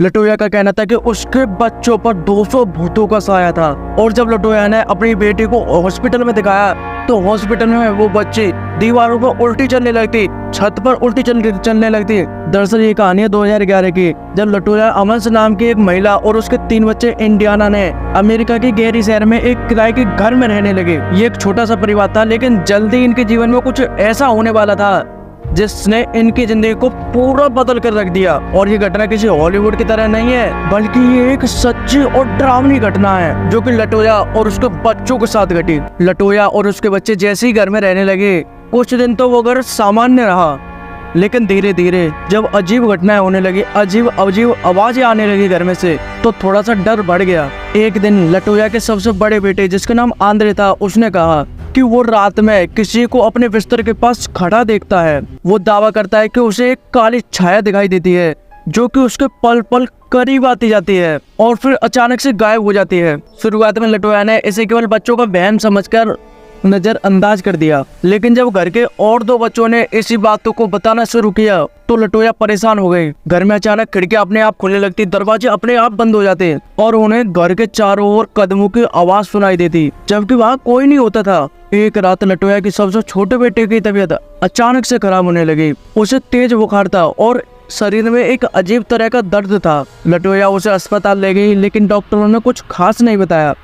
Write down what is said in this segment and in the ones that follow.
लटोया का कहना था कि उसके बच्चों पर 200 भूतों का साया था। और जब लटोया ने अपनी बेटी को हॉस्पिटल में दिखाया तो हॉस्पिटल में वो बच्चे दीवारों पर उल्टी चलने लगती, छत पर उल्टी चलने लगती। दरअसल ये कहानी है 2011 की, जब लटोया अमन नाम की एक महिला और उसके 3 बच्चे इंडियाना ने अमेरिका के गेरी शहर में एक किराए के घर में रहने लगे। ये एक छोटा सा परिवार था, लेकिन जल्दी इनके जीवन में कुछ ऐसा होने वाला था जिसने इनकी जिंदगी को पूरा बदल कर रख दिया। और ये घटना किसी हॉलीवुड की तरह नहीं है, बल्कि ये एक सच्ची और डरावनी घटना है जो कि लटोया और उसके बच्चों के साथ घटी। लटोया और उसके बच्चे जैसे ही घर में रहने लगे, कुछ दिन तो वो घर सामान्य रहा, लेकिन धीरे धीरे जब अजीब घटनाएं होने लगी, अजीब अजीब आवाजें आने लगी घर में से, तो थोड़ा सा डर बढ़ गया। एक दिन लटोया के सबसे बड़े बेटे, जिसका नाम आंद्रे था, उसने कहा कि वो रात में किसी को अपने बिस्तर के पास खड़ा देखता है। वो दावा करता है कि उसे एक काली छाया दिखाई देती है जो कि उसके पल पल करीब आती जाती है और फिर अचानक से गायब हो जाती है। शुरुआत में लटोया ने इसे केवल बच्चों का वहम समझकर नजरअंदाज कर दिया, लेकिन जब घर के और 2 बच्चों ने इसी बातों को बताना शुरू किया तो लटोया परेशान हो गई। घर में अचानक खिड़कियां अपने आप खुलने लगती, दरवाजे अपने आप बंद हो जाते और उन्हें घर के चारों ओर कदमों की आवाज सुनाई देती, जबकि वहाँ कोई नहीं होता था। एक रात लटोया की सबसे छोटे बेटे की तबीयत अचानक से खराब होने लगी। उसे तेज बुखार था और शरीर में एक अजीब तरह का दर्द था। लटोया उसे अस्पताल ले गई, लेकिन डॉक्टरों ने कुछ खास नहीं बताया।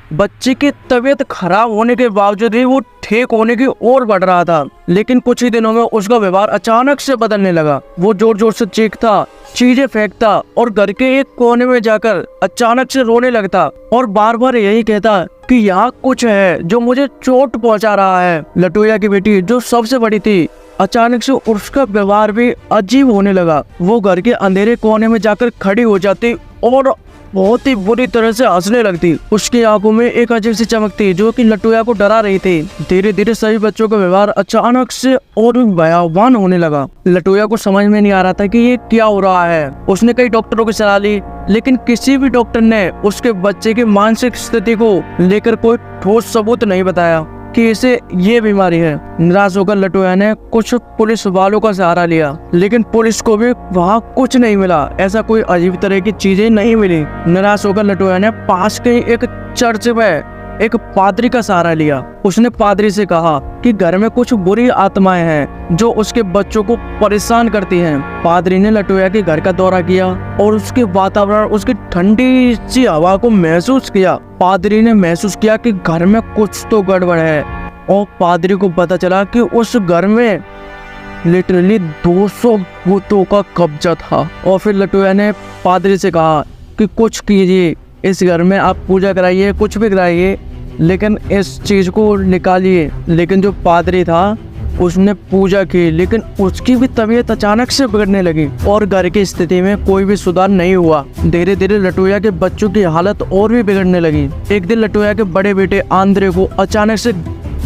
बच्चे की तबीयत खराब होने के बावजूद भी वो ठीक होने की ओर बढ़ रहा था, लेकिन कुछ ही दिनों में उसका व्यवहार अचानक से बदलने लगा। वो जोर जोर से चीखता, चीजें फेंकता और घर के एक कोने में जाकर अचानक से रोने लगता और बार बार यही कहता कि यहाँ कुछ है जो मुझे चोट पहुंचा रहा है। लटोया की बेटी, जो सबसे बड़ी थी, अचानक से उसका व्यवहार भी अजीब होने लगा। वो घर के अंधेरे कोने में जाकर खड़ी हो जाती और बहुत ही बुरी तरह से हंसने लगती। उसकी आंखों में एक अजीब सी चमक थी जो कि लटोया को डरा रही थी। धीरे धीरे सभी बच्चों का व्यवहार अचानक से और भी भयावह होने लगा। लटोया को समझ में नहीं आ रहा था कि ये क्या हो रहा है। उसने कई डॉक्टरों की सलाह ली, लेकिन किसी भी डॉक्टर ने उसके बच्चे की मानसिक स्थिति को लेकर कोई ठोस सबूत नहीं बताया कि इसे ये बीमारी है। निराश होकर लटोया ने कुछ पुलिस वालों का सहारा लिया, लेकिन पुलिस को भी वहाँ कुछ नहीं मिला। ऐसा कोई अजीब तरह की चीजें नहीं मिली। निराश होकर लटोया ने पास के एक चर्च में एक पादरी का सहारा लिया। उसने पादरी से कहा कि घर में कुछ बुरी आत्माएं हैं जो उसके बच्चों को परेशान करती हैं। पादरी ने लटोया के घर का दौरा किया और उसके वातावरण, उसकी ठंडी सी हवा को महसूस किया। पादरी ने महसूस किया कि घर में कुछ तो गड़बड़ है और पादरी को पता चला कि उस घर में लिटरली 200 भूतों का कब्जा था। और फिर लटोया ने पादरी से कहा कि कुछ कीजिए, इस घर में आप पूजा कराइए, कुछ भी कराइए, लेकिन इस चीज को निकालिए। लेकिन जो पादरी था उसने पूजा की, लेकिन उसकी भी तबीयत अचानक से बिगड़ने लगी और घर की स्थिति में कोई भी सुधार नहीं हुआ। धीरे धीरे लटोया के बच्चों की हालत और भी बिगड़ने लगी। एक दिन लटोया के बड़े बेटे आंद्रे को अचानक से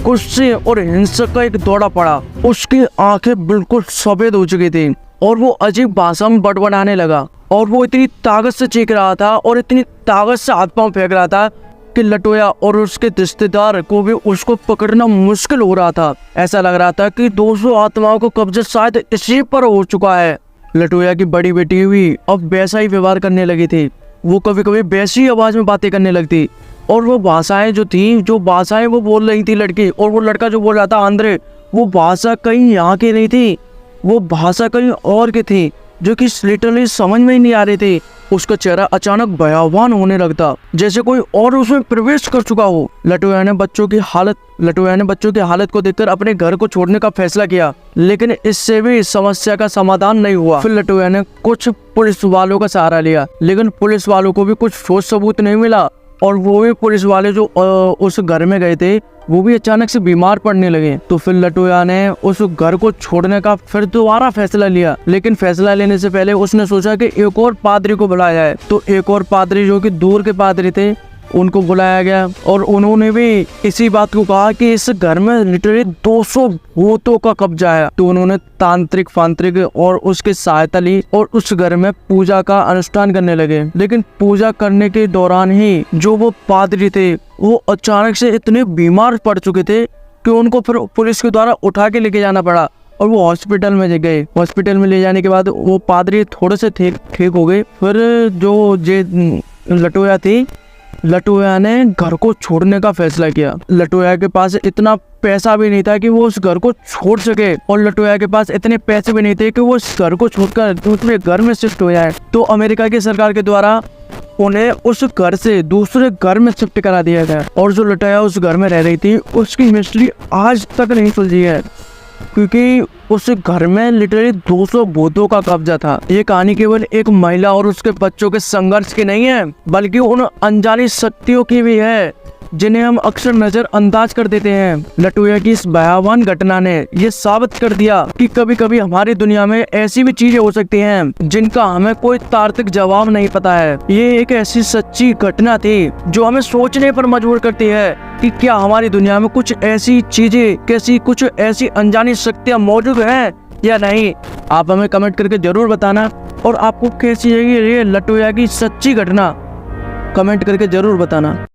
गुस्से और हिंसक का एक दौरा पड़ा। उसकी आंखें बिल्कुल सफेद हो चुकी थी और वो अजीब भाषा में बड़बड़ाने लगा और वो इतनी ताकत से चीख रहा था और इतनी ताकत से हाथ पांव फेंक रहा था कि लटोया और उसके रिश्तेदार को भी उसको पकड़ना मुश्किल हो रहा था। ऐसा लग रहा था कि 200 आत्माओं को कब्जा शायद इसी पर हो चुका है। लटोया की बड़ी बेटी भी अब वैसा ही व्यवहार करने लगी थी। वो कभी कभी वैसी आवाज में बातें करने लगती और वो भाषाएं जो भाषाएं वो बोल रही थी लड़की, और वो लड़का जो बोल रहा था आंद्रे, वो भाषा कहीं यहाँ की नहीं थी, वो भाषा कहीं और की थी जो कि लिटरली समझ में ही नहीं आ रही थी। उसका चेहरा अचानक भयावह होने लगता, जैसे कोई और उसमें प्रवेश कर चुका हो। लटोया ने बच्चों की हालत को देखकर अपने घर को छोड़ने का फैसला किया, लेकिन इससे भी समस्या का समाधान नहीं हुआ। फिर लटोया ने कुछ पुलिस वालों का सहारा लिया, लेकिन पुलिस वालों को भी कुछ ठोस सबूत नहीं मिला और वो भी पुलिस वाले जो उस घर में गए थे वो भी अचानक से बीमार पड़ने लगे। तो फिर लटोया ने उस घर को छोड़ने का फिर दोबारा फैसला लिया, लेकिन फैसला लेने से पहले उसने सोचा कि एक और पादरी को बुलाया जाए। तो एक और पादरी जो कि दूर के पादरी थे उनको बुलाया गया और उन्होंने भी इसी बात को कहा कि इस घर में लिटरली 200 भूतों का कब्जा है। तो उन्होंने तांत्रिक फांत्रिक और उसकी सहायता ली और उस घर में पूजा का अनुष्ठान करने लगे। लेकिन पूजा करने के दौरान ही जो वो पादरी थे वो अचानक से इतने बीमार पड़ चुके थे कि उनको फिर पुलिस के द्वारा उठा के लेके जाना पड़ा और वो हॉस्पिटल में गए। हॉस्पिटल में ले जाने के बाद वो पादरी थोड़े से ठीक हो गए। फिर जो लटोया थी, लटोया ने घर को छोड़ने का फैसला किया। लटोया के पास इतना पैसा भी नहीं था कि वो उस घर को छोड़ सके, और लटोया के पास इतने पैसे भी नहीं थे कि वो उस घर को छोड़कर दूसरे घर में शिफ्ट हो जाए। तो अमेरिका की सरकार के द्वारा उन्हें उस घर से दूसरे घर में शिफ्ट करा दिया गया। और जो लटोया उस घर में रह रही थी, उसकी मिस्ट्री आज तक नहीं सुलझी है, क्योंकि उस घर में लिटरली 200 भूतों का कब्जा था। ये कहानी केवल एक महिला और उसके बच्चों के संघर्ष की नहीं है, बल्कि उन अनजानी शक्तियों की भी है जिन्हें हम अक्सर नजरअंदाज कर देते हैं। लटोया की इस भयावह घटना ने ये साबित कर दिया कि कभी कभी हमारी दुनिया में ऐसी भी चीजें हो सकती हैं जिनका हमें कोई तार्किक जवाब नहीं पता है। ये एक ऐसी सच्ची घटना थी जो हमें सोचने पर मजबूर करती है कि क्या हमारी दुनिया में कुछ ऐसी चीजें, कुछ ऐसी अनजानी शक्तियाँ मौजूद हैं या नहीं। आप हमें कमेंट करके जरूर बताना, और आपको कैसी लगी ये लटोया की सच्ची घटना, कमेंट करके जरूर बताना।